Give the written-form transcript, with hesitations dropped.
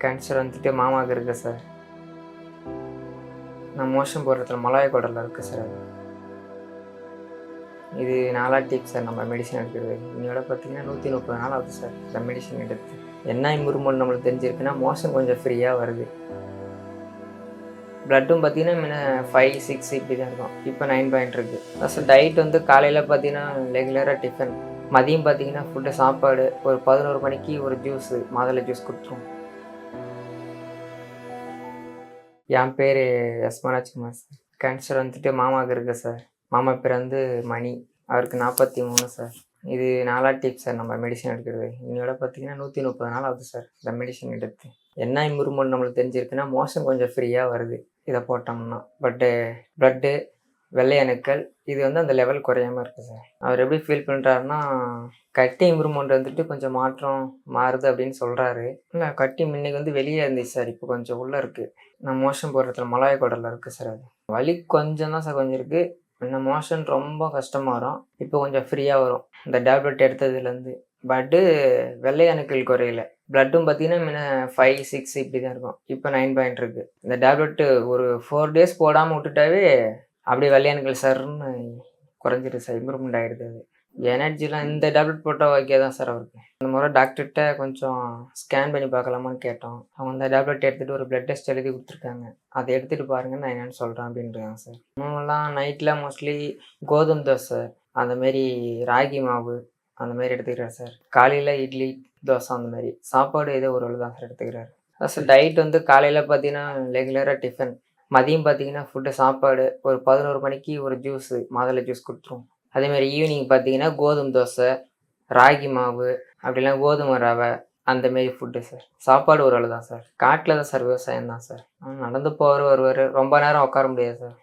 Cancer வந்துட்டு மாமாவுக்கு இருக்கு சார். நான் மோஷன் போடுறதுல மலாய் குடலில் இருக்குது சார். அது இது 4 டிப் சார் நம்ம மெடிசன் எடுக்கிறது. இன்னையோட பார்த்தீங்கன்னா 130 நாள் ஆகுது சார் இந்த மெடிசன் எடுத்து. என்ன இம்ப்ரூவ்மெண்ட் நம்மளுக்கு தெரிஞ்சிருக்குன்னா மோஷன் கொஞ்சம் ஃப்ரீயாக வருது. ப்ளட்டும் பார்த்தீங்கன்னா முன்ன 5, 6 இப்படி தான் இருக்கும். இப்போ 9 பாயிண்ட் இருக்குது. ப்ளஸ் டயட் வந்து காலையில் பார்த்தீங்கன்னா ரெகுலராக டிஃபன், மதியம் பார்த்தீங்கன்னா ஃபுட்டு சாப்பாடு, ஒரு 11 மணிக்கு ஒரு ஜூஸு மாதுளை ஜூஸ் கொடுத்துரும். என் பேர் எஸ் மனோஜ்குமார் சார். கேன்சர் வந்துட்டு மாமாவுக்கு இருக்குது சார். மாமா பேர் வந்து மணி, அவருக்கு 43 சார். இது 4 டிப் சார் நம்ம மெடிசன் எடுக்கிறது. இன்னையோட பார்த்தீங்கன்னா 130 நாள் ஆகுது சார் இந்த மெடிசன் எடுத்து. என்ன இம்ப்ரூவ்மெண்ட் நம்மளுக்கு தெரிஞ்சிருக்குன்னா மோஷன் கொஞ்சம் ஃப்ரீயாக வருது இதை போட்டோம்னா. ப்ளட்டு வெள்ளை அணுக்கள் இது வந்து அந்த லெவல் குறையாமல் இருக்குது சார். அவர் எப்படி ஃபீல் பண்ணுறாருன்னா, கட்டி இம்ப்ரூவ்மெண்ட் வந்துட்டு கொஞ்சம் மாற்றம் மாறுது அப்படின்னு சொல்கிறாரு. இல்லை, கட்டி முன்னைக்கு வந்து வெளியே இருந்துச்சு சார், இப்போ கொஞ்சம் உள்ளே இருக்குது. நான் மோஷன் போடுறதுல மலாய் குடலில் இருக்குது சார். அது வலி கொஞ்சம் தான் சார் கொஞ்சம் இருக்குது. இந்த மோஷன் ரொம்ப கஷ்டமாக வரும், இப்போ கொஞ்சம் ஃப்ரீயாக வரும் இந்த டேப்லெட் எடுத்ததுலேருந்து. பட்டு வெள்ளை அணுக்கள் குறையில. ப்ளட்டும் பார்த்தீங்கன்னா முன்ன 5, 6 இப்படி தான் இருக்கும். இப்போ 9 பாயிண்ட் இருக்குது. இந்த டேப்லெட்டு ஒரு 4 டேஸ் போடாமல் விட்டுட்டாவே அப்படியே வெள்ளை அணுக்கள் சர்ன்னு குறைஞ்சிருது சார், இம்ப்ரூவ்மெண்ட் ஆகிடுது. அது எனர்ஜிலாம் இந்த டேப்லெட் போட்டால் ஓகே தான் சார் அவருக்கு. இந்த முறை டாக்டர்கிட்ட கொஞ்சம் ஸ்கேன் பண்ணி பார்க்கலாமான்னு கேட்டோம். அவங்க அந்த டேப்லெட் எடுத்துகிட்டு ஒரு பிளட் டெஸ்ட் எழுதி கொடுத்துருக்காங்க. அதை எடுத்துகிட்டு பாருங்க, நான் என்னென்னு சொல்கிறேன் அப்படின்றாங்க சார். இன்னும்லாம் நைட்டில் மோஸ்ட்லி கோதுமை தோசை, அந்தமாரி ராகி மாவு அந்தமாரி எடுத்துக்கிறார் சார். காலையில் இட்லி தோசை அந்தமாரி சாப்பாடு ஏதோ ஒரு தான் சார் எடுத்துக்கிறாரு. சார் டயட் வந்து காலையில் பார்த்தீங்கன்னா ரெகுலராக டிஃபன், மதியம் பார்த்தீங்கன்னா ஃபுட்டு சாப்பாடு, ஒரு 11 மணிக்கு ஒரு ஜூஸு மாதுளை ஜூஸ் கொடுத்துரும். அதேமாதிரி ஈவினிங் பார்த்தீங்கன்னா கோதுமை தோசை, ராகி மாவு, அப்படிலாம் கோதுமை ரவை அந்தமாரி ஃபுட்டு சார். சாப்பாடு ஒரு தான் சார். காட்டில் தான் சார், விவசாயம் தான் சார். நடந்து போவார் வருவார், ரொம்ப நேரம் உட்கார முடியாது சார்.